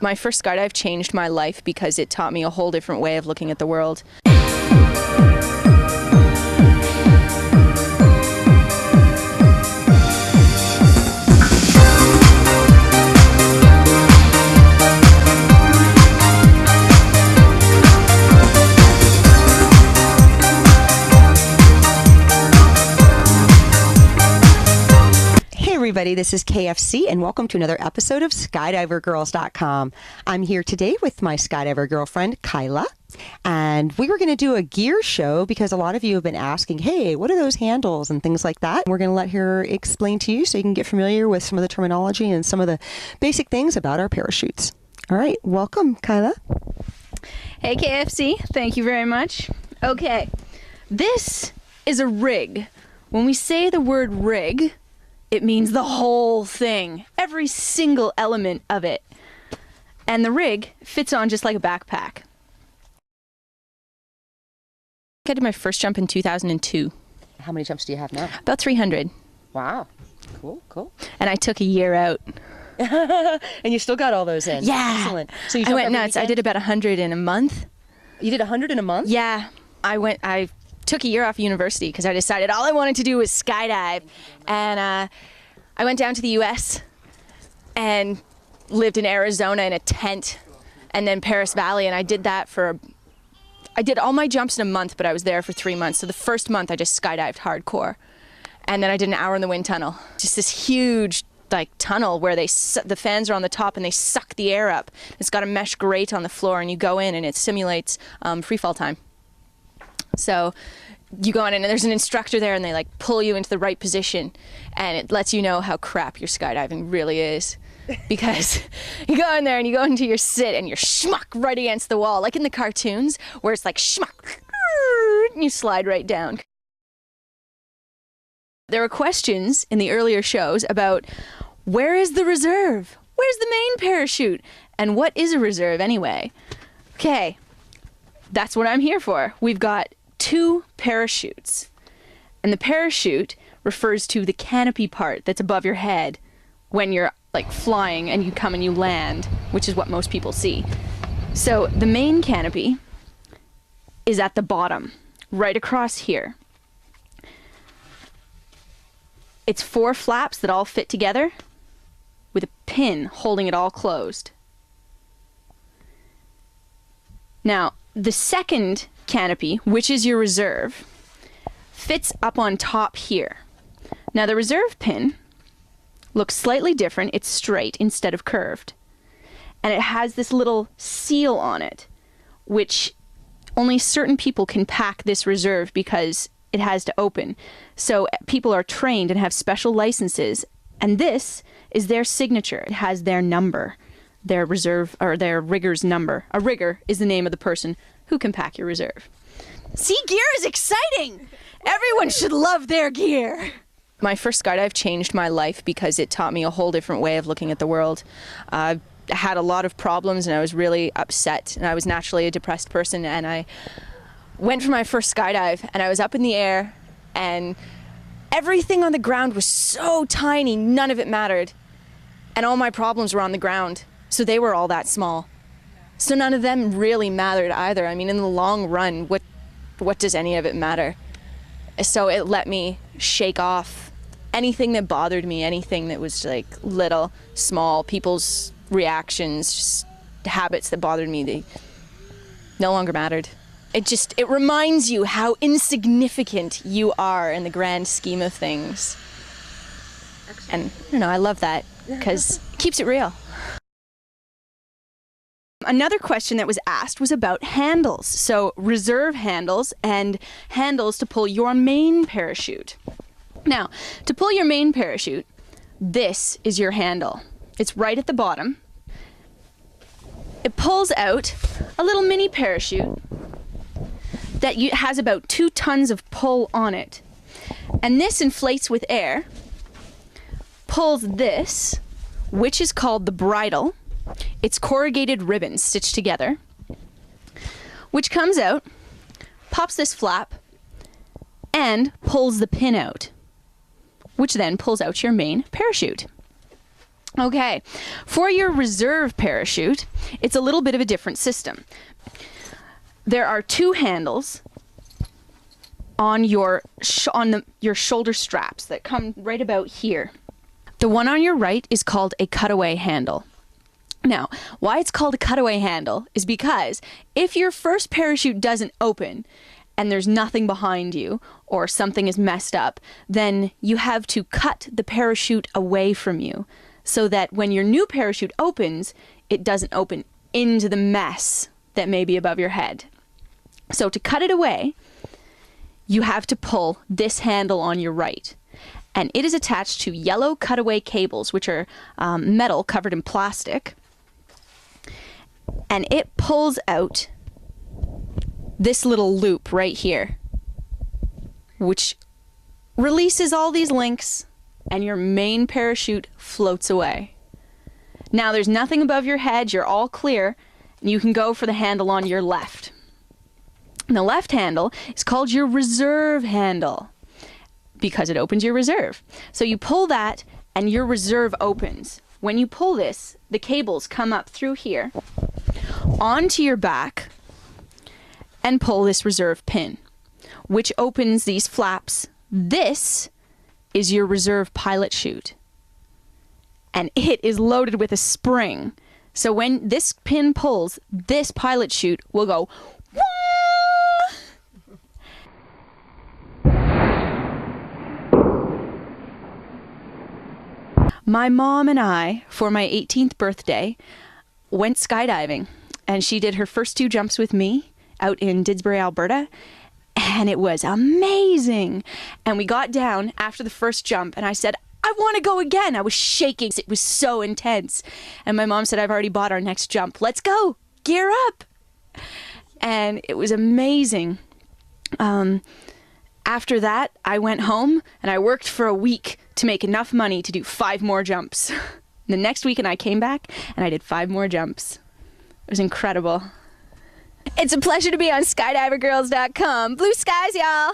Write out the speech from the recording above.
My first skydive changed my life because it taught me a whole different way of looking at the world. Everybody, this is KFC and welcome to another episode of SkydiverGirls.com. I'm here today with my skydiver girlfriend, Kyla, and we were going to do a gear show because a lot of you have been asking, hey, what are those handles and things like that? We're going to let her explain to you so you can get familiar with some of the terminology and some of the basic things about our parachutes. All right, welcome, Kyla. Hey, KFC. Thank you very much. Okay, this is a rig. When we say the word rig, it means the whole thing, every single element of it. And the rig fits on just like a backpack. I did my first jump in 2002. How many jumps do you have now? About 300. Wow. Cool. And I took a year out. And you still got all those in? Yeah. Excellent. So you I went nuts. Weekend? I did about 100 in a month. You did 100 in a month? Yeah. I took a year off university because I decided all I wanted to do was skydive. And I went down to the US and lived in Arizona in a tent and then Paris Valley, and I did that I did all my jumps in a month, but I was there for 3 months. So the first month I just skydived hardcore. And then I did an hour in the wind tunnel. Just this huge tunnel where the fans are on the top and they suck the air up. It's got a mesh grate on the floor and you go in and it simulates free fall time. So you go in and there's an instructor there and they pull you into the right position and it lets you know how crap your skydiving really is. Because you go in there and you go into your sit and you're schmuck right against the wall, like in the cartoons where it's like schmuck and you slide right down. There were questions in the earlier shows about where is the reserve? Where's the main parachute? And what is a reserve anyway? Okay, that's what I'm here for. We've got 2 parachutes, and the parachute refers to the canopy part that's above your head when you're flying and you come and you land, which is what most people see. So the main canopy is at the bottom, right across here. It's 4 flaps that all fit together with a pin holding it all closed. Now, the second canopy, which is your reserve, fits up on top here. Now the reserve pin looks slightly different. It's straight instead of curved. And it has this little seal on it, which only certain people can pack this reserve because it has to open. So people are trained and have special licenses, and this is their signature. It has their number, their reserve, or their rigger's number. A rigger is the name of the person who can pack your reserve. See, gear is exciting! Everyone should love their gear! My first skydive changed my life because it taught me a whole different way of looking at the world. I had a lot of problems and I was really upset, and I was naturally a depressed person, and I went for my first skydive and I was up in the air and everything on the ground was so tiny, none of it mattered. And all my problems were on the ground, so they were all that small. So none of them really mattered either. I mean, in the long run, what does any of it matter? So it let me shake off anything that bothered me, anything that was little, small, people's reactions, just habits that bothered me, they no longer mattered. It reminds you how insignificant you are in the grand scheme of things. And I don't know, I love that because it keeps it real. Another question that was asked was about handles. So reserve handles and handles to pull your main parachute. Now, to pull your main parachute, this is your handle. It's right at the bottom. It pulls out a little mini parachute that has about 2 tons of pull on it. And this inflates with air, pulls this, which is called the bridle. It's corrugated ribbon stitched together, which comes out, pops this flap, and pulls the pin out, which then pulls out your main parachute. Okay, for your reserve parachute, it's a little bit of a different system. There are 2 handles on your shoulder straps that come right about here. The one on your right is called a cutaway handle. Now, why it's called a cutaway handle is because if your first parachute doesn't open and there's nothing behind you or something is messed up, then you have to cut the parachute away from you so that when your new parachute opens, it doesn't open into the mess that may be above your head. So to cut it away, you have to pull this handle on your right. And it is attached to yellow cutaway cables, which are metal covered in plastic. And it pulls out this little loop right here, which releases all these links, and your main parachute floats away. Now there's nothing above your head, you're all clear, and you can go for the handle on your left. And the left handle is called your reserve handle because it opens your reserve. So you pull that and your reserve opens. When you pull this, the cables come up through here onto your back and pull this reserve pin, which opens these flaps. This is your reserve pilot chute, and it is loaded with a spring. So when this pin pulls, this pilot chute will go wah! My mom and I, for my 18th birthday, went skydiving, and she did her first 2 jumps with me out in Didsbury, Alberta, and it was amazing. And we got down after the first jump, and I said, I want to go again. I was shaking. It was so intense. And my mom said, I've already bought our next jump. Let's go. Gear up. And it was amazing. After that, I went home, and I worked for a week to make enough money to do 5 more jumps. The next week, and I came back, and I did 5 more jumps. It was incredible. It's a pleasure to be on SkydiverGirls.com. Blue skies, y'all.